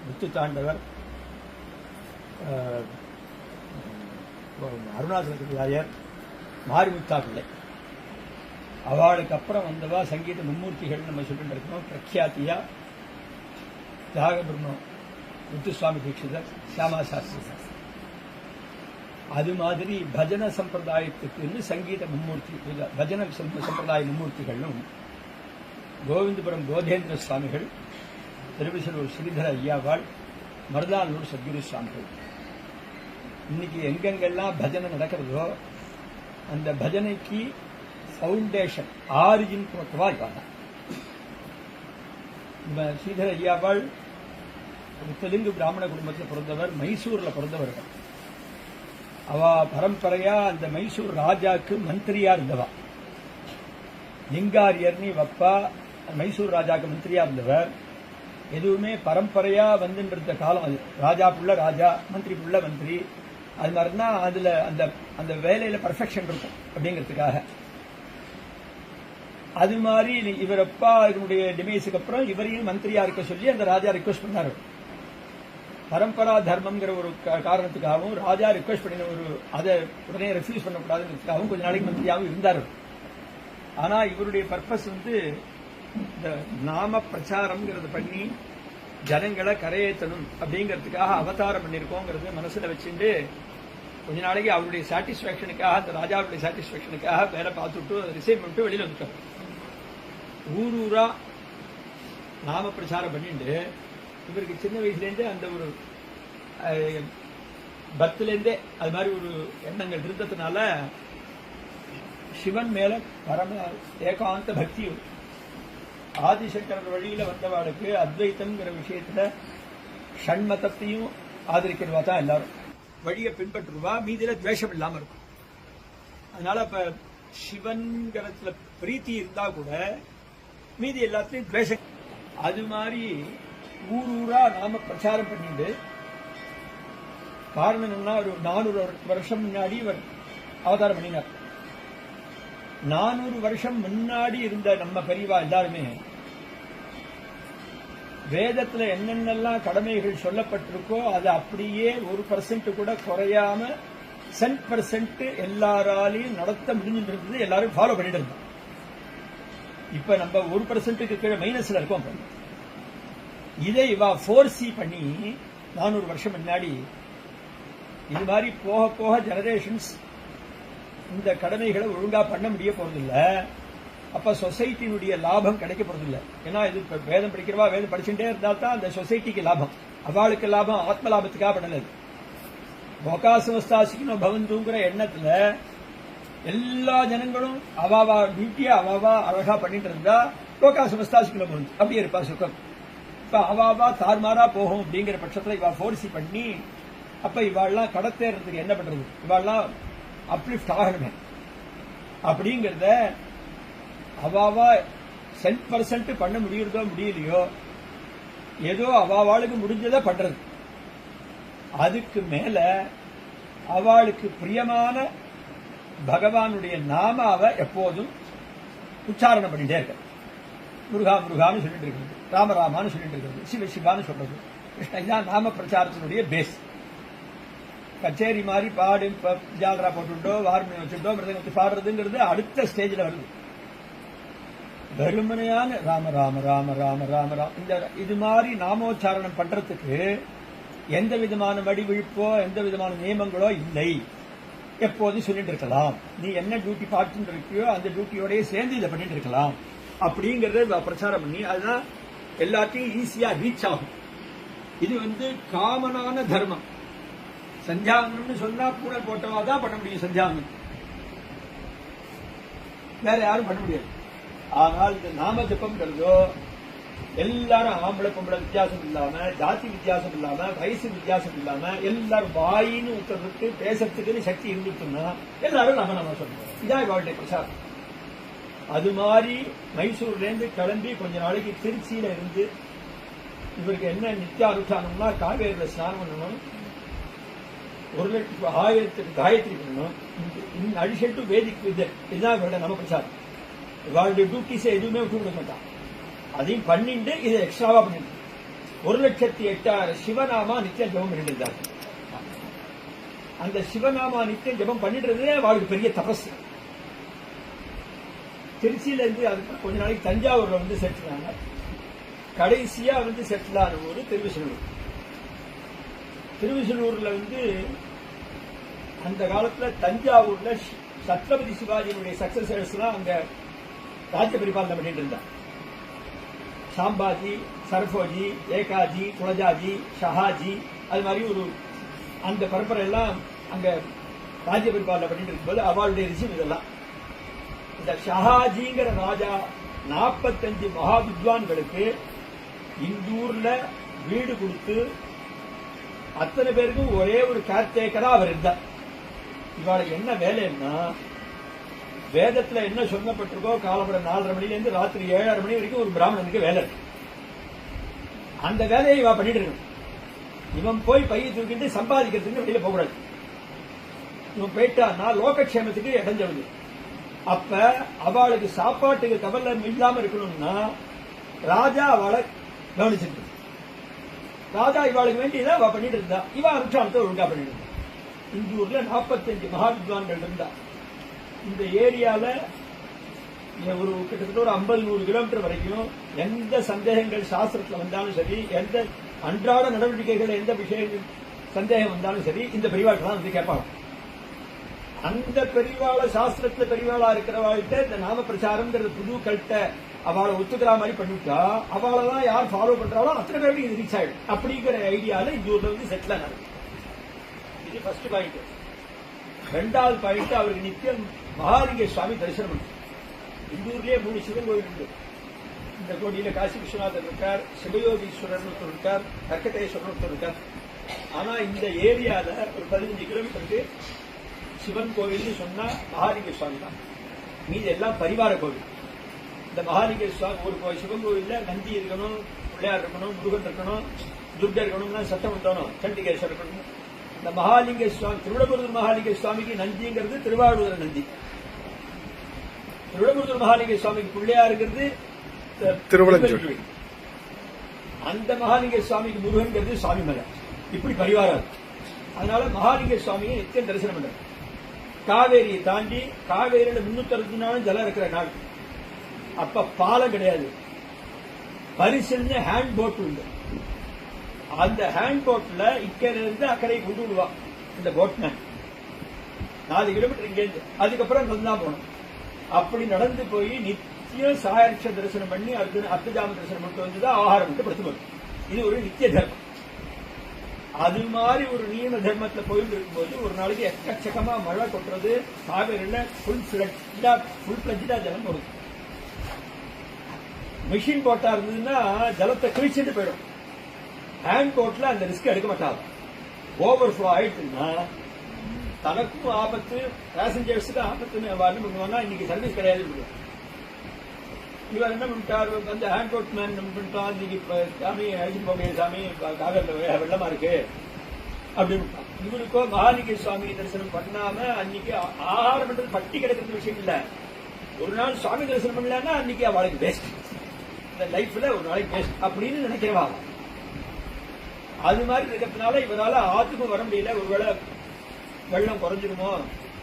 முத்துத்தாண்டவர், அருணாச்சலராயர், மாரிமுத்தா பிள்ளை, அவளுக்கு அப்புறம் வந்தவா சங்கீத மும்மூர்த்திகள் நம்ம சொல்லிட்டு இருக்கோம். பிரக்யாத்தியா தியாகபிரம்ம முத்துசுவாமி தீட்சிதர், சியாமா சாஸ்திரி. அது மாதிரி பஜன சம்பிரதாயத்துக்கு சங்கீத மும்மூர்த்தி, பஜன சம்பிரதாய மும்மூர்த்திகளும் கோவிந்தபுரம் கோதேந்திர சுவாமிகள், திருவிசலூர் ஸ்ரீதர ஐயாவாள், மருதானூர் சத்குரு சுவாமிகள். இன்னைக்கு எங்கெங்கெல்லாம் பஜனை நடக்கிறதோ அந்த பஜனைக்கு ஃபவுண்டேஷன், ஆரிஜின் போட்டவா இவாங்க. ஸ்ரீதர ஐயாவாள் தெலுங்கு பிராமண குடும்பத்தில் பிறந்தவர், மைசூர்ல பிறந்தவர்கள். அவ பரம்பரையா அந்த மைசூர் ராஜாக்கு மந்திரியா இருந்தவா. லிங்காரியர்னி வப்பா மைசூர் ராஜாக்கு மந்திரியா இருந்தவர். எதுவுமே பரம்பரையா வந்துருந்த காலம் அது. ராஜா புள்ள ராஜா, மந்திரி புள்ள மந்திரி. அது மாதிரினா அதுல அந்த அந்த வேலையில பர்ஃபெக்ஷன் இருக்கும் அப்படிங்கிறதுக்காக. அது மாதிரி இவரப்பா இதனுடைய டிமேஸுக்கு அப்புறம் இவரையும் மந்திரியா இருக்க சொல்லி அந்த ராஜா ரிக்வெஸ்ட் பண்ணாரு. பரம்பரா தர்மம்ங்கிற ஒரு காரணத்துக்காகவும் ராஜா ரிக்வெஸ்ட் பண்ணின ஒரு அதை உடனே ரெஃப்யூஸ் பண்ணக்கூடாதுங்கிறதுக்காகவும் கொஞ்ச நாளைக்கு மந்திரியாகவும் இருந்தார். ஆனா இவருடைய பர்பஸ் இந்த நாம பிரச்சாரம்ங்கிறத பண்ணி ஜனங்களை கரையேற்றணும் அப்படிங்கிறதுக்காக அவதாரம் பண்ணிருக்கோங்கிறது மனசுல வச்சுட்டு கொஞ்ச நாளைக்கு அவருடைய சாட்டிஸ்பாக்சனுக்காக, அந்த ராஜாவுடைய சாட்டிஸ்பாக்சனுக்காக வேலை பார்த்துட்டு ரிசைன் பண்ணிட்டு வெளியில வந்துட்டார். ஊரூரா நாம பிரச்சாரம் பண்ணிட்டு இவருக்கு சின்ன வயசுலேருந்தே அந்த ஒரு பக்திலேருந்தே அது மாதிரி ஒரு எண்ணங்கள் இருந்ததுனால சிவன் மேல பரம ஏகாந்த பக்தி. ஆதிசங்கரர் வழியில வந்தவாளுக்கு அத்வைத்தம்ங்கிற விஷயத்துல ஷண்மதத்தையும் ஆதரிக்கிறவா தான் எல்லாரும் வழியை பின்பற்றுவா. மீதில துவேஷம் இல்லாம இருக்கும். அதனால இப்ப சிவன்கிறதுல பிரீத்தி இருந்தா கூட மீதி எல்லாத்துலயும் துவேஷம். அது மாதிரி ஊரூரா நாம பிரச்சாரம் பண்ணிட்டு, காரணம் என்னன்னா ஒரு 400 வருஷம் முன்னாடி இவர் அவதாரம் பண்ணினார். 400 வருஷம் முன்னாடி இருந்த நம்ம பெரியவா எல்லாருமே வேதத்துல என்னென்னலாம் கடமைகள் சொல்லப்பட்டிருக்கோ அது அப்படியே 1% கூட குறையாம 100% எல்லாராலையும் நடத்த முடிஞ்சுட்டு இருந்தது. எல்லாரும் ஃபாலோ பண்ணிட்டு இருந்தோம். இப்ப நம்ம 1%க்கு கீழே மைனஸ்ல இருக்கோம். இதை இவா ஃபோர்சி பண்ணி 400 வருஷம் முன்னாடி இது மாதிரி போக போக ஜெனரேஷன்ஸ் இந்த கடமைகளை ஒழுங்கா பண்ண முடிய போறதில்ல. அப்ப சொசைட்டினுடைய லாபம் கிடைக்க போறதில்லை. ஏன்னா இது வேதம் படிக்கிறவா வேதம் படிச்சுட்டே இருந்தா தான் அந்த சொசைட்டிக்கு லாபம். அவளுக்கு லாபம் ஆத்ம லாபத்துக்காக பண்ணலது. லோகாசமஸ்தாசிக்கணும் பவந்துங்கிற எண்ணத்துல எல்லா ஜனங்களும் அவாவா டியூட்டியா அவாவா அழகா பண்ணிட்டு இருந்தா லோகாசமஸ்தாசிக்கணும் பவந்து அப்படியே இருப்பா சுகம். இப்ப அவாவா தார்மாரா போகும் அப்படிங்கிற பட்சத்துல இவா ஃபோர்சி பண்ணி அப்ப இவாள்லாம் கடத்தேறதுக்கு என்ன பண்றது, இவாள்லாம் அப்லிஃப்ட் ஆகணுமே அப்படிங்கறத அவாவா 100% பண்ண முடியறதோ முடியலையோ ஏதோ அவாவாளுக்கு முடிஞ்சதை பண்றது. அதுக்கு மேல அவளுக்கு பிரியமான பகவானுடைய நாமாவை எப்போதும் உச்சாரணம் பண்ணிட்டே இருக்க. முருகா முருகான்னு சொல்லிட்டு இருக்கிறது, ராமராமான்னு சொல்லிட்டு இருக்கிறது, சிவ சிவான்னு சொல்றது, கிருஷ்ண. இதான் நாம பிரச்சாரத்தினுடைய பேஸ். கச்சேரி மாதிரி பாடு ஜாலரா போட்டுட்டோ வார்மணி வச்சுட்டோ மிருதங்க வச்சு பாடுறதுங்கிறது அடுத்த ஸ்டேஜில் வருது. வெறுமனையான ராம ராம ராம ராம ராம ராம் இந்த இது மாதிரி நாமோச்சாரணம் பண்றதுக்கு எந்த விதமான வடிவிழிப்போ எந்த விதமான நியமங்களோ இல்லை. எப்போதும் சொல்லிட்டு இருக்கலாம். நீ என்ன டியூட்டி பார்த்துட்டு இருக்கியோ அந்த டியூட்டியோடய சேர்ந்து இதை பண்ணிட்டு இருக்கலாம் அப்படிங்கறத பிரச்சாரம் பண்ணி அதுதான் எல்லாத்தையும் ஈஸியா ரீச் ஆகும். இது காமனான தர்மம். சந்தியாவனம்னு சொன்னா பூனல் போட்டவா தான் பண்ண முடியும். சந்தியாவனம் வேற யாரும் பண்ண முடியாது. ஆனால் இந்த நாம ஜபம்ங்கிறதோ எல்லாரும் ஆம்பளை பொம்பளை வித்தியாசம் இல்லாம, ஜாதி வித்தியாசம் இல்லாம, வயசு வித்தியாசம் இல்லாம எல்லாரும் வாயின்னு ஊத்துறதுக்கு பேசுறதுக்குன்னு சக்தி இருந்துட்டுன்னா எல்லாரும் நாம சொல்றோம். இதான் இவாளுடைய பிரச்சாரம். அது மாதிரி மைசூர்ல இருந்து கிளம்பி கொஞ்ச நாளைக்கு திருச்சியில இருந்து இவருக்கு என்ன நித்தியானுஷ்டானம்னா காவேரியில ஸ்நானம் பண்ணணும், 1,1000 காயத்ரி பண்ணணும், இன் அடிஷன் டு வேதிக் வித்யா. இதுதான் இவருடைய நம்ம பிரச்சாரம். இவாளுடைய டியூட்டிஸை எதுவுமே விட்டு கொடுக்க மாட்டான். அதையும் பண்ணிட்டு இதை எக்ஸ்ட்ராவா பண்ணிட்டு 1,08,000 சிவநாமா நித்தியம் ஜபம் பண்ணிட்டு இருந்தார். அந்த சிவநாமா நித்தியம் ஜபம் பண்ணிட்டு இருந்ததே அவளுக்கு பெரிய தபஸ். திருச்சியில இருந்து அதுக்கு கொஞ்ச நாளைக்கு தஞ்சாவூர்ல வந்து செட்டில் ஆனாங்க. கடைசியா வந்து செட்டில் ஆன ஊர் திருவிசனூர். திருவிசனூர்ல வந்து அந்த காலத்துல தஞ்சாவூர்ல சத்ரபதி சிவாஜியினுடைய சக்சஸர்ஸ் எல்லாம் அங்க ராஜ்ய பரிபாலனை பண்ணிட்டு இருந்தாங்க. சாம்பாஜி, சரபோஜி, ஏகாஜி, துளஜாஜி, ஷஹாஜி, அது மாதிரி ஒரு அந்த பரம்பரை எல்லாம் அங்க ராஜ்ய பரிபாலனை பண்ணிட்டு இருக்கும்போது அவளுடைய ரிஷிம் இதெல்லாம். இந்த ஷஹாஜிங்கிற ராஜா 45 மகா வித்வான்களுக்கு இந்தூர்ல வீடு கொடுத்து அத்தனை பேருக்கும் ஒரே ஒரு கேர்டேக்கரா அவர் இருந்தார். இவாளுக்கு என்ன வேலைன்னா, வேதத்துல என்ன சொல்லப்பட்டிருக்கோ காலம்பரம் 4:30 மணில இருந்து ராத்திரி 7:30 மணி வரைக்கும் ஒரு பிராமணனுக்கு வேலை இருக்கு. அந்த வேலையை இவ பண்ணிட்டு இருக்கணும். இவன் போய் பையை தூக்கிட்டு சம்பாதிக்கிறதுக்கு வெளியில போகக்கூடாது. இவன் போயிட்டான்னா லோகக்ஷேமத்துக்கு இடைஞ்சது. அப்ப அவளுக்கு சாப்பாட்டுக்கு கவலை இல்லாம இருக்கணும்னா ராஜா அவளை கவனிச்சிருக்கு. ராஜா இவாளுக்கு வேண்டியதை அவ பண்ணிட்டு இருந்தா. இவ அனுஷ்டானத்தை ஒழுங்கா பண்ணிட்டு இருந்தா. இந்த ஊர்ல 45 மகா வித்வான்கள் இருந்தா. இந்த ஏரியால ஒரு கிட்டத்தட்ட ஒரு 50-100 கிலோமீட்டர் வரைக்கும் எந்த சந்தேகங்கள் சாஸ்திரத்துல வந்தாலும் சரி, எந்த அன்றாட நடவடிக்கைகள் எந்த விஷயங்கள் சந்தேகம் வந்தாலும் சரி, இந்த பெரியவாள்லாம் வந்து கேட்பாங்க. அந்த பெரியவாள சாஸ்திரத்துல பெரியவாளா இருக்கிறவாள்கிட்ட இந்த நாம பிரச்சாரம்ங்கிறது புது கல்ட்ட அவளை ஒத்துக்கிற மாதிரி பண்ணிவிட்டா அவளதான் யார் ஃபாலோ பண்றாளோ அத்தனை பேருக்கு இது ரீச் ஆயிடும். அப்படிங்கிற ஐடியால இந்த ஊர்ல வந்து செட்டில் ஆனாரு. இது ஃபர்ஸ்ட் பாயிண்ட். 2வது பாயிண்ட், அவருக்கு நித்தியம் மகாலிங்க சுவாமி தரிசனம் பண்ணு. இந்த ஊர்லயே 3 சிவன் கோயில் உண்டு. இந்த கோடியில காசி விஸ்வநாதர் இருக்கார், சிவயோகீஸ்வரர் ஒருத்தர் இருக்கார், கர்க்கடேஸ்வரர் ஒருத்தர் இருக்கார். ஆனா இந்த ஏரியால ஒரு 15 கிலோமீட்டருக்கு சிவன் கோவில் சொன்னா மகாலிங்க சுவாமி தான். மீது எல்லாம் பரிவார கோவில். இந்த மகாலிங்க சுவாமி ஒரு சிவன் கோவில்ல நந்தி இருக்கணும், பிள்ளையார் இருக்கணும், முருகன் இருக்கணும், துர்கா இருக்கணும், சட்டம் உண்டணும், சண்டிகேஸ்வரர் இருக்கணும். இந்த மகாலிங்க சுவாமி திருவிடமுருகர் மகாலிங்க சுவாமிக்கு நந்திங்கிறது திருவாரூர் நந்தி. திருவிடமுருகர் மகாலிங்க சுவாமிக்கு பிள்ளையாருங்கிறது திருவள்ளூர். அந்த மகாலிங்க சுவாமிக்கு முருகன்கிறது சுவாமிமலை. இப்படி பரிவாரம். அதனால மகாலிங்க சுவாமியை நித்தியம் தரிசனம் பண்றாங்க. காவேரியை தாண்டி காவேரியில 360 நாளும் ஜலம் இருக்கிற நாள். அப்ப பாலம் கிடையாது, பரிசல்னு ஹேண்ட் போட் உண்டு. அந்த ஹேண்ட் போட்ல இக்கரையில இருந்து அக்கறை கொண்டு விடுவா இந்த போட்மேன். 4 கிலோமீட்டர் இங்கேருந்து. அதுக்கப்புறம் நடந்துதான் போகணும். அப்படி நடந்து போய் நித்தியம் சாயரட்ச தரிசனம் பண்ணி அர்த்தஜாம தரிசனம் பண்ணிட்டு வந்துதான் ஆகாரம் விட்டு படுத்து போகும். இது ஒரு நித்திய தர்மம். அது மாதிரி ஒரு நியம தர்மத்துல போயிட்டு இருக்கும்போது ஒரு நாளைக்கு எக்கச்சக்கமா மழை கொட்டுறது. காவேரியில ஃபுல் பிளட்ஜா ஜலம் வரும். மிஷின் போட்டா இருந்ததுன்னா ஜலத்தை கிழிச்சிட்டு போயிடும். ஹேண்ட் போட்ல அந்த ரிஸ்க் எடுக்க மாட்டாங்க. ஓவர் ஃப்ளோ ஆயிடுச்சுன்னா தனக்கும் ஆபத்து, பேசஞ்சர்ஸுக்கு ஆபத்துன்னு என்ன பண்ணுவாங்க, இன்னைக்கு சர்வீஸ் கிடையாது. இவர் என்ன பண்ணிட்டார், அந்த ஹேண்ட் போட் மேன் என்ன பண்ணிட்டான், இன்னைக்கு சாமி அழிச்சு போக சாமி காவேரியில் வெள்ளமா இருக்கு அப்படின்னு. இவருக்கோ மகாலிங்க சுவாமி தரிசனம் பண்ணாம அன்னைக்கு ஆகாரம் பண்றது பட்டி கிடைக்கிறது விஷயம் இல்ல. ஒரு நாள் சுவாமி தரிசனம் பண்ணலன்னா அன்னைக்கு அவளுக்கு பெஸ்ட், இந்த லைஃப்ல ஒரு நாளைக்கு பெஸ்ட் அப்படின்னு நினைக்கிறவா. அது மாதிரி இருக்கிறதுனால இவரால் ஆத்துக்கும் வர முடியல. ஒருவேளை வெள்ளம் குறைஞ்சிருமோ,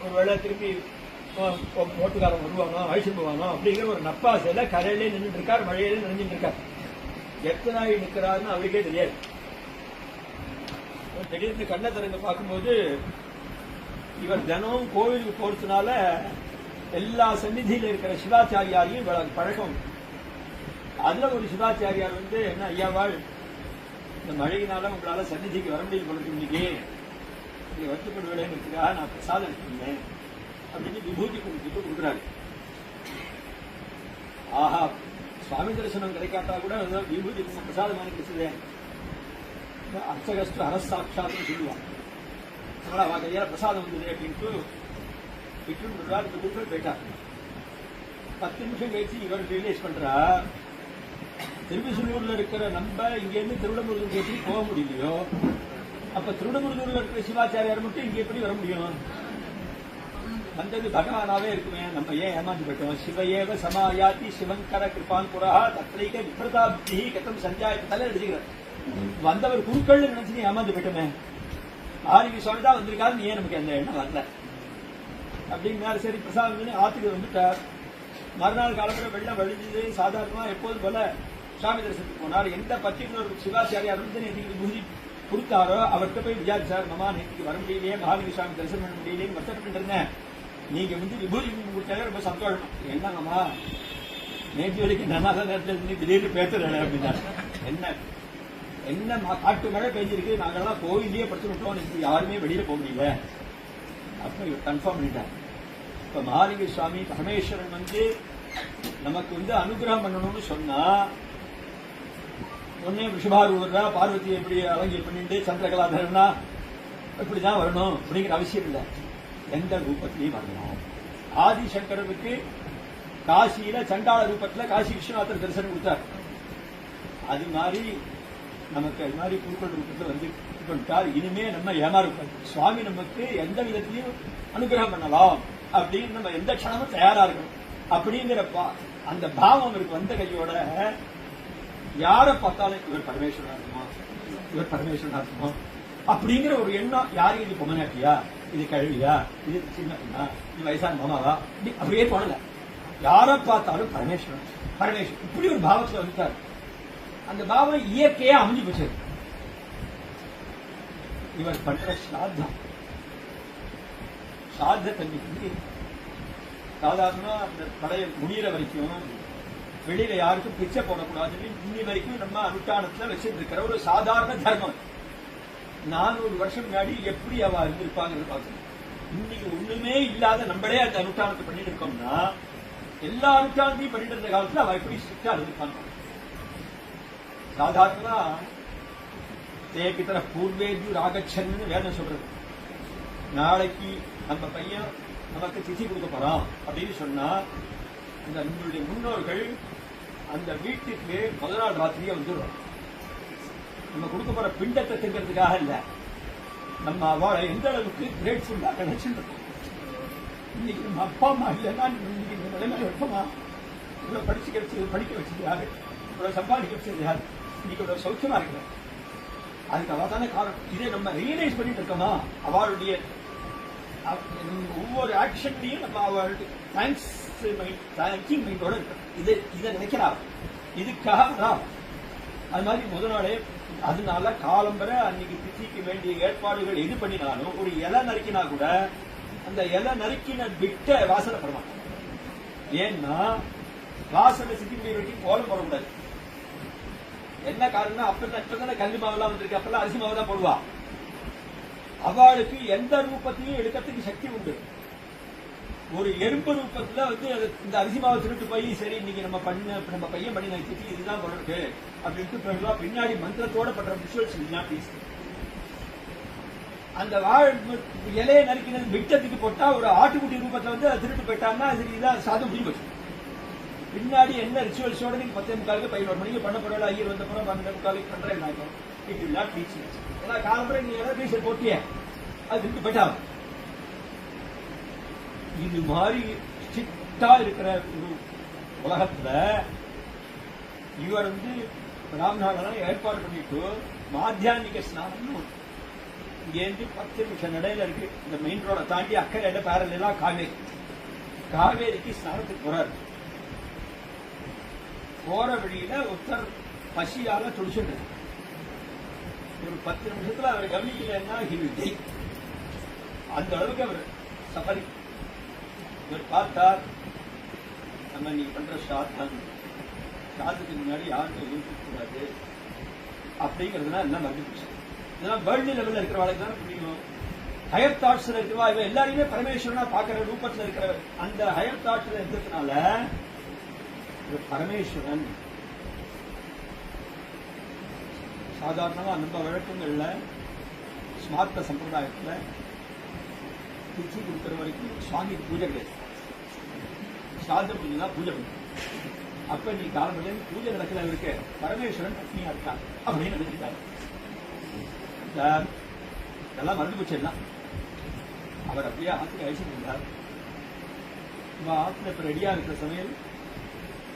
ஒருவேளை திருப்பி ஓட்டுக்காரன் வருவானோ, அழிச்சு போவானோ அப்படிங்கிற ஒரு நப்பாசையில கரையிலே நின்றுட்டு இருக்கார், மழையிலே நினைஞ்சிட்டு இருக்கார். எத்தனை நாள் நிற்கிறாருன்னு அவருக்கே தெரியாது. திடீர்னு கண்ணை திறந்து பார்க்கும்போது இவர் தினம் கோவிலுக்கு போறதுனால எல்லா சந்நிதியில இருக்கிற சிவாச்சாரியாரையும் இவளுக்கு பழக்கம். அதுல ஒரு சிவாச்சாரியார் வந்து, என்ன ஐயாவாள், இந்த மழையினால உங்களால சந்நிதிக்கு வர முடியும் போல இன்னைக்கு நீங்க வருத்தப்படுவீங்க, நான் பிரசாதம் எடுத்துருந்தேன் அப்படின்னு விபூதி கொடுக்குறாரு. ஆஹா, சுவாமி தரிசனம் கிடைக்காட்டா கூட விபூதி பிரசாதமான கிடைச்சது. அர்ச்சகஸ்து அரசாட்சாத்னு சொல்லுவான். அதனால அவன் கையால பிரசாதம் வந்தது அப்படின்ட்டு விட்டு போயிட்டார். 10 நிமிஷம் கழிச்சு இவர் ரியலைஸ் பண்றா, திருவிசனூர்ல இருக்கிற நம்ம இங்க இருந்து திருவிடமுருகன் எப்படி போக முடியலையோ, அப்ப திருவிடமுருகூர்ல இருக்கிற சிவாச்சாரியார் மட்டும் இங்க எப்படி வர முடியும்? வந்தது பகவானாவே இருக்குமே, நம்ம ஏன் ஏமாந்து போயிட்டோம்? சிவையேவ சமாயாதி சிவங்கர கிருபான் புரா தத்ரைக விப்ரதா புத்தி கதம் சஞ்சாயத்தை தலை அடிச்சுக்கிறார். வந்தவர் குருக்கள் நினைச்சு நீ ஏமாந்து போயிட்டோமே, ஆதிவி சுவாமி தான் வந்திருக்காரு, நீ ஏன் நமக்கு அந்த எண்ணம் வரல அப்படின்னாரு. சரி பிரசாதம் ஆத்துக்கு வந்துட்டார். மறுநாள் காலத்துல வெள்ளம் வழிஞ்சது. சாதாரணமா எப்போதும் போல சுவாமி தரிசனத்துக்கு போனார். எந்த பர்டிகுலர் சிவாச்சாரியார் வந்து நேற்றுக்கு விபூதி கொடுத்தாரோ அவர்கிட்ட போய் விசாரிச்சார். மாமா நேற்றுக்கு வர முடியலையே, மகாலிங்க சுவாமி தரிசனம் பண்ண முடியலையே வருத்தப்பட்டு இருந்தேன், நீங்க வந்து விபூதி கொடுத்தாலே ரொம்ப சந்தோஷம். என்னங்கம்மா நேற்று வரைக்கும் நல்லா நேரத்தில் இருந்து திடீர்னு பேசுறேன் அப்படின்னா, என்ன என்ன காட்டு மழை பெஞ்சிருக்கு, நாங்கெல்லாம் கோயிலே படுத்து விட்டோம், யாருமே வெளியில போக முடியல. அப்ப இவர் கன்ஃபார்ம் பண்ணிட்டார். இப்ப மகாலிங்க சுவாமி பரமேஸ்வரன் வந்து நமக்கு வந்து அனுகிரகம் பண்ணணும்னு சொன்னா ஒன்னே ரிஷபாரூரா பார்வதி எப்படி அலங்கி பண்ணிட்டு சந்திரகலாதரனா இப்படிதான் வரணும் அப்படிங்கிற அவசியம் இல்லை, எந்த ரூபத்திலையும் வரணும். ஆதிசங்கரனுக்கு காசியில சண்டாள ரூபத்துல காசி விஸ்வநாதர் தரிசனம் கொடுத்தார். அது மாதிரி நமக்கு அது மாதிரி குருக்கள் ரூபத்துல வந்து பண்ணிட்டார். இனிமே நம்ம ஏமாறும் சுவாமி நமக்கு எந்த விதத்திலையும் அனுகிரகம் பண்ணலாம் அப்படின்னு நம்ம எந்த க்ஷணமும் தயாரா இருக்கணும் அப்படிங்கிற அந்த பாவம் இருக்கு. வந்த கையோட யார பார்த்தாலும் இவர் பரமேஸ்வரனா இருக்குமா, இவர் பரமேஸ்வரனா இருக்குமா அப்படிங்கிற ஒரு எண்ணம். யாரும் இது பொம்மநாட்டியா, இது கழுவியா, இது சின்ன பொண்ணா, இது வயசான மாமாவா, அப்படியே தோணல. யார பார்த்தாலும் பரமேஸ்வரன் பரமேஸ்வரன் இப்படி ஒரு பாவத்துல வந்துட்டார். அந்த பாவம் இயற்கையா அமைஞ்சு போச்சு. இவர் பண்ற ஸ்ராத்தம் சாத்த தண்ணிக்கு சாதாரணமா அந்த படைய முடிகிற வரைக்கும் வெளியில யாருக்கும் பிச்சை போடக்கூடாதுன்னு இன்னி வரைக்கும் நம்ம அனுஷ்டானத்துல வச்சுட்டு இருக்கிற ஒரு சாதாரண தர்மம். 400 வருஷம் முன்னாடி எப்படி அவ இருந்திருப்பாங்கிறது பார்க்கணும். இன்னைக்கு ஒண்ணுமே இல்லாத நம்மளே அந்த அனுஷ்டானத்தை பண்ணிட்டு இருக்கோம்னா எல்லா அனுஷ்டானத்தையும் பண்ணிட்டு இருந்த காலத்துல அவ எப்படி ஸ்ட்ரிக்டா இருந்திருப்பாங்க. சாதாரணமா தேக்கித்தர பூர்வேஜு ராகச்சன்னு வேதம் சொல்றது. நாளைக்கு நம்ம பையன் நமக்கு திதி கொடுக்க போறான் அப்படின்னு சொன்னா இந்த நம்மளுடைய முன்னோர்கள் அந்த வீட்டுக்கு முதல் நாள் ராத்திரியே வந்துடுறோம். நம்ம கொடுக்க போற பிண்டத்தை திங்கிறதுக்காக இல்ல, நம்ம அவளை எந்த அளவுக்கு கிரேட்ஃபுல்லா கிடைச்சுட்டு இன்னைக்கு நம்ம அப்பா அம்மா இல்லைன்னா இன்னைக்கு இந்த நிலைமையில இருப்போமா? இவ்வளவு படிக்க வச்சது யாரு, இவ்வளவு சம்பாதிக்க வச்சது யாரு, இன்னைக்கு இவ்வளவு சௌக்கியமா இருக்கிற அதுக்கு அவ தானே காரணம். இதை நம்ம ரியலைஸ் பண்ணிட்டு இருக்கோமா? அவளுடைய ஒவ்வொரு ஆக்ஷன்லையும் நம்ம அவளுக்கு தேங்கிங் மைண்டோட இருக்கணும். இதை நினைக்கிறார், இதுக்காக அது மாதிரி முதல் நாளே. அதனால காலம்பரை அன்னைக்கு திதிக்கு வேண்டிய ஏற்பாடுகள் எது பண்ணினாலும் ஒரு இலை நறுக்கினா கூட அந்த இலை நறுக்கின விட்ட வாசனை பரமாட்டோம். ஏன்னா வாசனை சித்தி வெட்டி கோலம் போடக்கூடாது. என்ன காரணம்? அப்பதானே கல்வி மாவுலாம் வந்திருக்கு, அப்பெல்லாம் அரிசி மாவு தான் போடுவா. அவளுக்கு எந்த ரூபத்தையும் எடுக்கிறதுக்கு சக்தி உண்டு. ஒரு எறும்பு ரூபத்துல வந்து இந்த அரிசி மாவு திருட்டு போய் சரி இன்னைக்கு நம்ம பையன் பண்ணி நான் திட்டி இதுதான் போடுறது அப்படின்ட்டு பின்னாடி மந்திரத்தோட பண்ற விஷுவல்ஸ் இல்லைன்னா ப்ளீஸ். அந்த இலையை நறுக்கினது விட்டத்துக்கு போட்டா ஒரு ஆட்டுக்குட்டி ரூபத்துல வந்து திருட்டு போயிட்டாங்கன்னா சரி இதான் சாதம் முடிஞ்சு போச்சு. பின்னாடி என்ன ரிச்சுவல்ஸோட நீங்க 10:45 11 மணிக்கு பண்ண போறோம், ஐயர் வந்த போறோம் 12:45 பண்றேன். It will not teach. ஏன்னா காலம்பரை நீ ஏதாவது டீச்சர் போட்டிய அது திருட்டு போயிட்டாங்க. இது மாதிரி ஸ்ட்ரிக்டா இருக்கிற ஒரு உலகத்துல இவர் வந்து பிராமணாலாம் ஏற்பாடு பண்ணிட்டு மாத்தியானிக ஸ்நானம் இங்கேருந்து 10 நிமிஷம் நடையில இருக்கு. இந்த மெயின் ரோட தாண்டி அக்கறை பேரலாம் காவேரிக்கு ஸ்நானத்துக்கு போறாரு. போற வழியில ஒருத்தர் பசியால துடிச்சுட்டு ஒரு 10 நிமிஷத்துல அவர் கவனிக்கலன்னா அந்த அளவுக்கு அவர் சஃபரி. இவர் பார்த்தார், நம்ம நீங்க பண்ற சாதத்துக்கு முன்னாடி யாருக்கும் எதுவும் கூடாது அப்படிங்கிறதுனா எல்லாம் மறந்து போச்சு. இதெல்லாம் வேர்ல்டு லெவல்ல இருக்கிறவளுக்கு தானே புரியும். ஹயர் தாட்ஸ்ல இருக்கிறவா இவ எல்லாரையுமே பரமேஸ்வரனா பாக்குற ரூபத்துல இருக்கிற அந்த ஹயர் தாட்ஸ்ல இருக்கிறதுனால பரமேஸ்வரன் சாதாரணமா நம்ம வழக்கங்கள்ல ஸ்மார்த்த சம்பிரதாயத்துல திச்சி கொடுக்கிற வரைக்கும் சுவாமிக்கு பூஜை கிடையாது. சாத பூஜை பூஜை பண்ணு. அப்ப நீ காலம்பரிய பூஜை நடக்கல இருக்கு, பரமேஸ்வரன் பத்னியா இருக்கா அப்படின்னு நினைச்சிட்டாரு. இதெல்லாம் மறந்து போச்சிடலாம். அவர் அப்படியே ஆத்துக்கு அழிச்சுட்டு இருந்தார். ஆத்துல இப்ப ரெடியா இருக்கிற சமையல்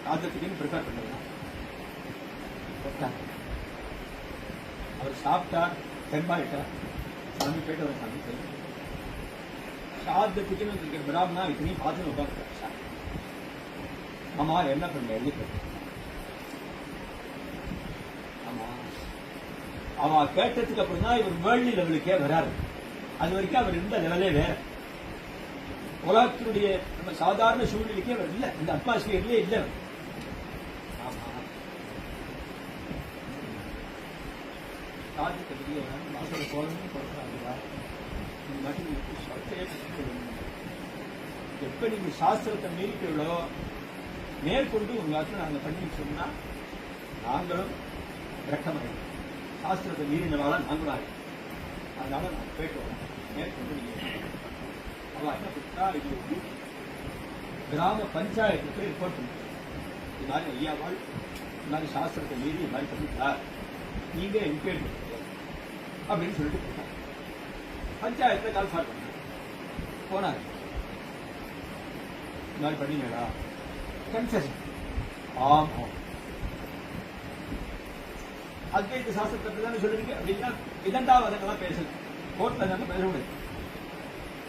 சாதத்துக்குன்னு ப்ரிப்பேர் பண்ணிடலாம். அவர் சாப்பிட்டார், பெருமாளிட்டார், சாமி போயிட்டு அவர் சாமி போயிட்டு சாதத்துக்குன்னு இருக்கிற பிராமணா இத்தனையும் பார்த்து உட்காந்துட்டார். ஆமா என்ன பண்ண எழுதி ஆமா அவன் கேட்டதுக்கு அப்புறம் தான் இவர் வேர்ல்டு லெவலுக்கே வராரு. அது வரைக்கும் அவர் இருந்த லெவலே வேற. உலகத்தினுடைய நம்ம சாதாரண சூழ்நிலைக்கே அவர் இல்லை, இந்த அட்மாஸ்பியர்லயே இல்லை. எப்ப நீங்க சாஸ்திரத்தை மீறிட்டீங்களோ மேற்கொண்டு உங்களாச்சும் நாங்க பண்ணி சொன்னா நாங்களும் ரக்கமடையும். சாஸ்திரத்தை மீறினவால நாங்களும் அதனால நாங்க போயிட்டு வரோம். மேற்கொண்டு நீங்க அவ என்ன பண்ணா இது கிராம பஞ்சாயத்துக்கு ரிப்போர்ட் பண்ணி இது மாதிரி ஐயாவாள் இந்த மாதிரி சாஸ்திரத்தை மீறி இது மாதிரி பண்ணிட்டார், நீங்க என்கொயரி அப்படின்னு சொல்லிட்டு போட்டாங்க. பஞ்சாயத்துல கால்ஃபார் பண்ண போனாரு. இந்த மாதிரி பண்ணீங்களா? கன்ஃபெஷன். ஆமா அத்வைத சாஸ்திரத்தை தானே சொல்லிருக்கு அப்படின்னா இதண்டாவதெல்லாம் பேசல, கோர்ட்ல தானே பேச முடியாது.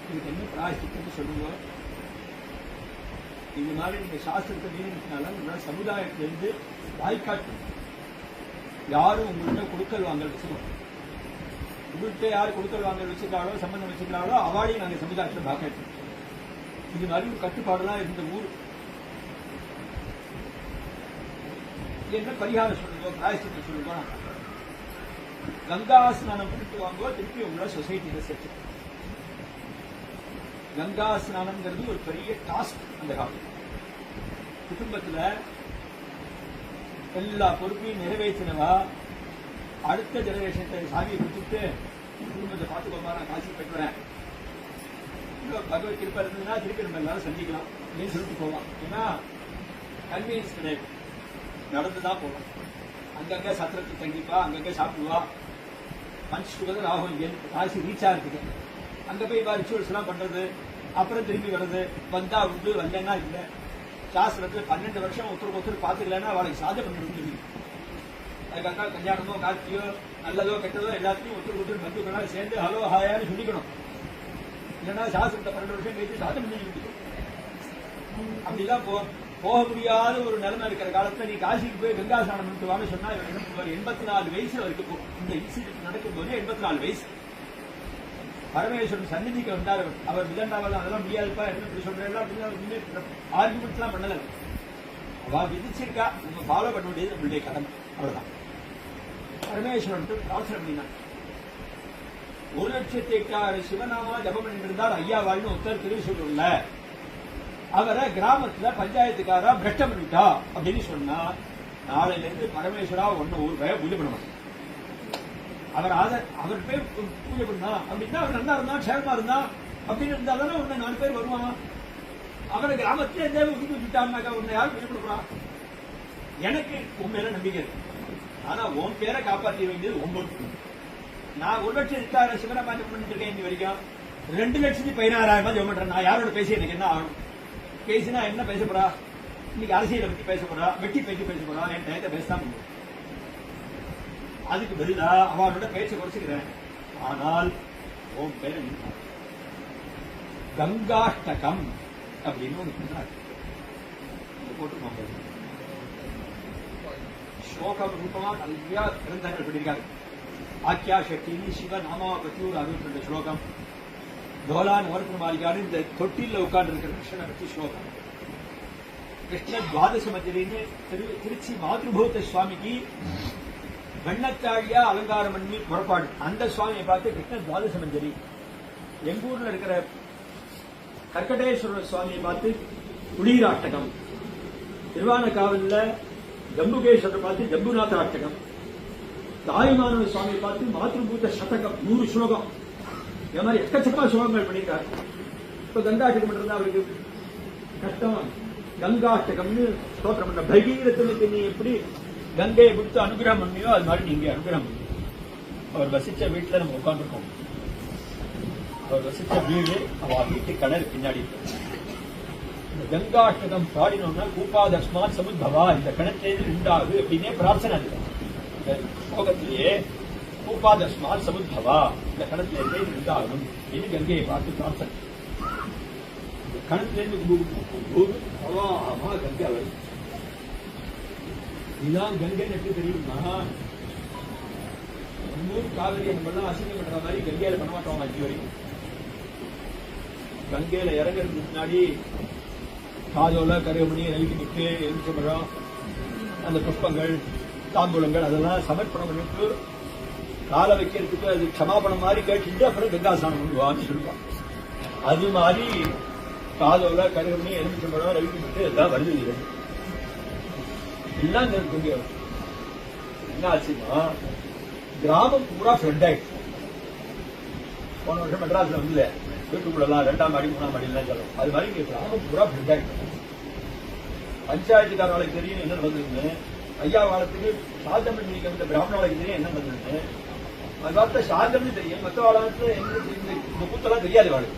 இதுக்கு என்ன பிராயஷ்டின்னு சொல்லுங்க. இது மாதிரி நீங்க சாஸ்திரத்தை மீறினால உங்களோட சமுதாயத்திலிருந்து வாய்க்காட்டு யாரும் உங்கள்கிட்ட கொடுக்கல் வாங்கல் வச்சுக்கணும். உங்கள்கிட்ட யார் கொடுக்கல் வாங்கல் வச்சுக்கிறாளோ சம்பந்தம் வச்சுக்கிறாளோ அவாளையும் நாங்கள் சமுதாயத்தில் பாக்கணும். இது மாதிரி ஒரு கட்டுப்பாடுலாம் இருந்த ஊர். என்ன பரிகாரம் சொல்லுங்க, பிராயஷ்டித்தை சொல்லுங்க. கங்கா ஸ்நானம் பண்ணிட்டு வாங்கோ, திருப்பி உங்களோட சொசைட்டியில சேர்த்து. கங்கா ஸ்நானம்ங்கிறது ஒரு பெரிய டாஸ்க். அந்த காலத்துல குடும்பத்துல எல்லா பொறுப்பையும் நிறைவேற்றினவா அடுத்த ஜெனரேஷன் சாமியை கொடுத்துட்டு குடும்பத்தை பார்த்துக்கோமா, நான் காசி போயிட்டு வரேன், பகவத் கிருப்பா இருந்ததுன்னா திருப்பி நம்ம எல்லாரும் சந்திக்கலாம் அப்படின்னு சொல்லிட்டு போவான். ஏன்னா கன்வீனியன்ஸ் கிடையாது, நடந்துதான் போவோம். அங்கங்க சத்திரத்தை தங்கிப்பா, அங்கங்க சாப்பிடுவா, பஞ்ச் டுகெதர் ஆகும். இங்க காசி ரீச் ஆகிறதுக்கு அங்க போய் ரிச்சுவல்ஸ் எல்லாம் பண்றது, அப்புறம் திரும்பி வர்றது, வந்தா உண்டு வந்தேன்னா இல்லை. சாஸ்திரத்துல 12 வருஷம் ஒருத்தருக்கு பாத்துக்கலன்னா அவளுக்கு சாதனை பண்ணி அதுக்காக கல்யாணமோ காட்சியோ நல்லதோ கெட்டதோ எல்லாத்தையும் ஒருத்தர் பந்துக்களா சேர்ந்து ஹலோ ஹாயான்னு சொல்லிக்கணும். இல்லைன்னா சாஸ்திரத்தை 12 வருஷம் கழிச்சு சாதனை பண்ணி அப்படிலாம் போக முடியாத ஒரு நிலைமை இருக்கிற காலத்துல நீ காசிக்கு போய் கங்கா ஸ்நானம் பண்ணிட்டு வாங்க சொன்னா 84 வயசு வரைக்கும் இந்த இன்சிடென்ட் நடக்கும்போது 84 வயசு. பரமேஸ்வரன் சந்நிதிக்கு வந்தார். அவர் விதண்டாவெல்லாம் அதெல்லாம் முடியாதுப்பா என்ன இப்படி சொல்றேன் அப்படின்னு ஆர்குமெண்ட் எல்லாம் பண்ணல. அவ விதிச்சிருக்கா, நம்ம ஃபாலோ பண்ண வேண்டியது நம்மளுடைய கடமை, அவ்வளவுதான். பரமேஸ்வரன் பிரார்த்தனை பண்ணினார். 1,08,000 சிவநாமா ஜபம் பண்ணிட்டு இருந்தார் ஐயா வாழ்னு ஒருத்தர் திருச்சூர்ல. அவரை கிராமத்துல பஞ்சாயத்துக்காரா பிரஷ்டம் பண்ணிட்டா அப்படின்னு சொன்னா நாளையில இருந்து பரமேஸ்வரா ஒன்னு ஒரு பய பூஜை பண்ண மாட்டார். அவர் பேர் பூஜை பண்ணா அப்படின்னா அவர் நல்லா இருந்தா க்ஷேமமா இருந்தா அப்படின்னு இருந்தா தானே உன்னை 4 பேர் வருவான். அவரை கிராமத்துல எந்த ஒதுக்கி வச்சுட்டாருனாக்கா உன்னை யாரும் பூஜை கொடுக்குறான். எனக்கு உன் மேல நம்பிக்கை இருக்கு, ஆனா உன் பேரை காப்பாற்ற வேண்டியது உங்களுக்கு. நான் 1,08,000 சிவராமாஜம் பண்ணிட்டு இருக்கேன் இன்னி வரைக்கும். 2,16,000 ஜெபம் பண்றேன். நான் யாரோட பேசி எனக்கு என்ன ஆகணும்? பேசினா என்ன பேச போறா? இன்னைக்கு அரசியலை பத்தி பேச போறா, வெட்டி பேச்சு பேச போறா, என் டயத்தை பேசதான் முடியும். அதுக்கு பதிலா அவனோட பேச்சை குறைச்சுக்கிறேன். ஆனால் உன் பேரை கங்காஷ்டகம் அப்படின்னு ஒன்று போட்டு ஸ்லோகம் ரூபமா நிறைய கிரந்தங்கள் பண்ணியிருக்காங்க. ஆக்கியா சக்தினி சிவ நாமா பத்தி ஒரு 62 ஸ்லோகம். தோலான் ஓரப்பு மாளிகான்னு இந்த தொட்டில உட்கார்ந்து இருக்கிற கிருஷ்ணனை பற்றி ஸ்லோகம். கிருஷ்ண துவாதச மஞ்சரின்னு திருச்சி மாத்ருபூத சுவாமிக்கு வெண்ணத்தாழியா அலங்காரம் பண்ணி புறப்பாடு. அந்த சுவாமியை பார்த்து கிருஷ்ண துவாதச மஞ்சரி. எங்க ஊர்ல இருக்கிற கர்க்கடேஸ்வரர் சுவாமியை பார்த்து குளீராட்டகம். திருவானக்காவல்ல ஜம்புகேஸ்வரர் பார்த்து ஜம்புநாத ஆட்டகம். தாயுமானவ சுவாமியை பார்த்து மாத்ருபூத சதகம் 100 ஸ்லோகம். இந்த மாதிரி எக்கச்சக்கமா ஸ்லோகங்கள் பண்ணியிருக்காரு. இப்ப கங்காஷ்டகம் பண்றது அவருக்கு கஷ்டம். கங்காஷ்டகம்னு ஸ்தோத்திரம் பண்ண பகீரத்துக்கு நீ எப்படி கங்கையை கொடுத்து அனுகிரகம் பண்ணியோ அது மாதிரி நீங்க அனுகிரகம் பண்ணி. அவர் வசிச்ச வீட்டுல நம்ம உட்காந்துருக்கோம். அவர் வசிச்ச வீடு அவ வீட்டு கடல் பின்னாடி. இந்த கங்காஷ்டகம் பாடினோம்னா கூப்பாதஸ்மாத் சமுத்பவா, இந்த கிணற்றிலிருந்து உண்டாகு அப்படின்னே பிரார்த்தனை. ஸ்லோகத்திலேயே கூப்பாதஸ்மால் சமுத்பவா, இந்த கணத்துல இருந்தே இருந்தாலும் இது கங்கையை பார்த்து பிரார்த்தனை. கணத்திலிருந்து கங்கை வருது. இதுதான் கங்கை எப்படி தெரியுமா? ஊர் காவிரி நம்மளாம் அசிங்கம் பண்ற மாதிரி கங்கையில பண்ண மாட்டோம். அஞ்சு வரைக்கும் கங்கையில இறங்குறதுக்கு முன்னாடி காதோல கருகமணி நெல்லிக்கிட்டு எலுமிச்சம்பழம் அந்த புஷ்பங்கள் தாம்பூலங்கள் அதெல்லாம் சமர்ப்பணம் பண்ணிட்டு காலை வைக்கிறதுக்கு அது க்ஷமாபணம் மாதிரி கேட்டுட்டு அப்புறம் கங்காசானம் பண்ணுவான்னு சொல்லுவான். அது மாதிரி காதோல கருகமணி எலுமிச்சம்பழம் நெல்லிக்கிட்டு எல்லாம் வருது. எல்லாம் கங்கை என்ன ஆச்சுன்னா கிராமம் பூரா ஃப்ளட் ஆயிடுச்சு. போன வருஷம் மெட்ராஸ்ல வந்து வீட்டுக்குள்ளலாம் 2ஆம் மாடி 3ஆம் மாடிலாம் சொல்லும். அது மாதிரி இங்க கிராமம் பூரா ஃப்ளட் ஆயிடுச்சு. பஞ்சாயத்துக்காரர்களுக்கு தெரியும் என்ன நடந்ததுன்னு, ஐயா காலத்துக்கு சாத்தமிழ் நீங்க இந்த பிராமணர்களுக்கு தெரியும் என்ன நடந்ததுன்னு. அது பார்த்த சாத்தமிழ் தெரியும், மற்ற காலத்துல இந்த கூத்தெல்லாம் தெரியாது வாழ்க்கை.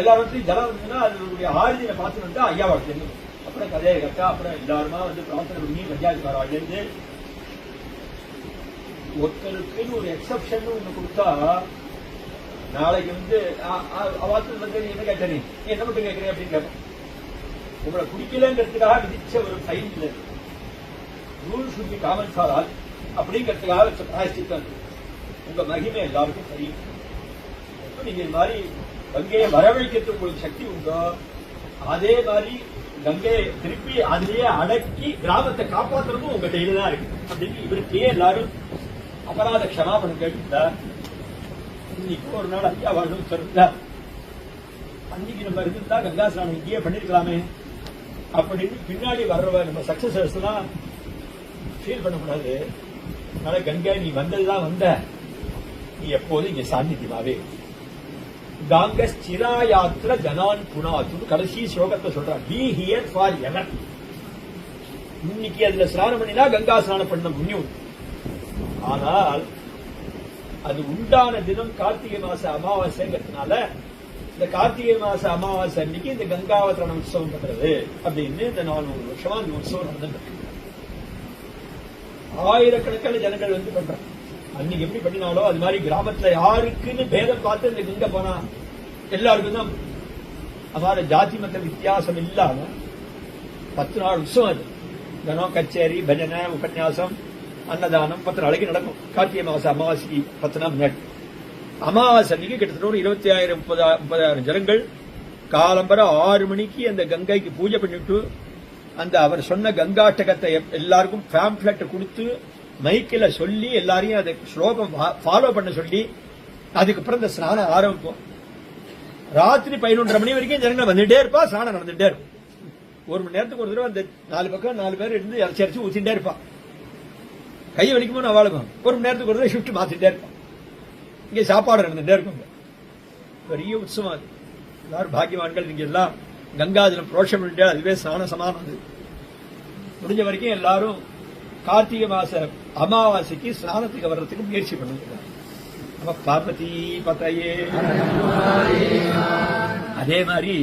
எல்லா இடத்துலையும் ஜலம் இருந்ததுன்னா அதனுடைய ஆறுதியை பார்த்து வந்தா ஐயா வாழ்க்கை தெரியும். அப்புறம் கதையை கட்டா அப்புறம் எல்லாருமா வந்து பிரார்த்தனை பண்ணி பஞ்சாயத்துக்காரர்கள் இருந்து ஒருத்தருக்குன்னு ஒரு எக்ஸப்ஷன் ஒண்ணு கொடுத்தா நாளைக்கு வந்து அவாத்துல வந்து என்ன கேட்டேன் நீ என்ன மட்டும் கேட்கறேன் அப்படின்னு கேட்போம். உங்களை குடிக்கலங்கிறதுக்காக விதிச்ச ஒரு ஃபைன் இல்லை, rule should be common for all அப்படிங்கிறதுக்காக வச்ச பிராயஷ்சித்தம். உங்க மகிமை எல்லாருக்கும் தெரியும். நீங்க இந்த மாதிரி கங்கையை வரவழைக்கிறதுக்கு உங்களுக்கு சக்தி உண்டோ அதே மாதிரி கங்கையை திருப்பி அதிலேயே அடக்கி கிராமத்தை காப்பாற்றுறதும் உங்க கையில தான் இருக்கு அப்படின்னு இவருக்கே எல்லாரும் அபராத க்ஷமாபணம் கேட்டுட்டா. இன்னைக்கு ஒரு நாள் ஐயா வாழ்ந்து சொல்றா, அன்னைக்கு நம்ம இருந்தா கங்கா ஸ்நானம் இங்கேயே பண்ணிருக்கலாமே அப்படின்னு பின்னாடி வர்றவ நம்ம சக்சஸர்ஸ் எல்லாம் ஃபீல் பண்ணக்கூடாது. அதனால கங்கை நீ வந்ததுதான் வந்த, நீ எப்போதும் இங்க சாநித்தியமாவே காங்கஸ் சிராயாத்திர ஜனான் புனாத்து கடைசி ஸ்லோகத்தை சொல்றான். Be here for ever. இன்னைக்கு அதுல ஸ்நானம் பண்ணினா கங்கா ஸ்நானம் பண்ண புண்ணியம். ஆனால் அது உண்டான தினம் கார்த்திகை மாச அமாவாசைங்கிறதுனால இந்த கார்த்திகை மாச அமாவாசை அன்னைக்கு இந்த கங்காவதரண உற்சவம் பண்றது அப்படின்னு இந்த 400 வருஷமா இந்த உற்சவம் நடந்துருக்கு. ஆயிரக்கணக்கான ஜனங்கள் வந்து பண்றாங்க. அன்னைக்கு எப்படி பண்ணினாலோ அது மாதிரி கிராமத்துல யாருக்குன்னு பேதம் பார்த்து இந்த கங்கை போனா எல்லாருக்கும் தான் அதாவது ஜாதி மத வித்தியாசம் இல்லாம 10 நாள் உற்சவம். அது தினம் கச்சேரி பஜனை உபன்யாசம் அன்னதானம் 10 நாளைக்கு நடக்கும். கார்த்திகை மாச அமாவாசைக்கு 10 நாள் முன்னாடி அமாவாசை அன்னைக்கு கிட்டத்தட்ட ஒரு 25,000-30,000 ஜனங்கள் காலம்பர 6 மணிக்கு அந்த கங்கைக்கு பூஜை பண்ணிட்டு அந்த அவர் சொன்ன கங்காட்டகத்தை எல்லாருக்கும் பேம்ப்ளெட் கொடுத்து மைக்கில சொல்லி எல்லாரையும் அதை ஸ்லோகம் ஃபாலோ பண்ண சொல்லி அதுக்கப்புறம் இந்த ஸ்நானம் ஆரம்பிப்போம். ராத்திரி 11:30 மணி வரைக்கும் ஜனங்கள் வந்துட்டே இருப்பா, ஸ்நானம் நடந்துட்டே இருக்கும். 1 மணி நேரத்துக்கு ஒரு தடவை அந்த 4 பக்கம் 4 பேர் இருந்து இறச்சி ஊத்திட்டே இருப்பான். கை வலிக்குமோ நான் வாழுவோம். 1 மணி நேரத்துக்கு ஒரு தடவை ஷிஃப்ட் மாத்திட்டே இருப்பான். இங்கே சாப்பாடு நடந்துட்டே இருக்கும். பெரிய உற்சவம் அது. எல்லாரும் பாக்கியவான்கள். நீங்க எல்லாம் கங்காஜலம் புரோஷம் பண்ணிட்டா அதுவே ஸ்நான சமானம். அது முடிஞ்ச வரைக்கும் எல்லாரும் கார்த்திகை மாச அமாவாசைக்கு ஸ்நானத்துக்கு வர்றதுக்கு முயற்சி பண்ணுங்க. பார்வதி பதையே. அதே மாதிரி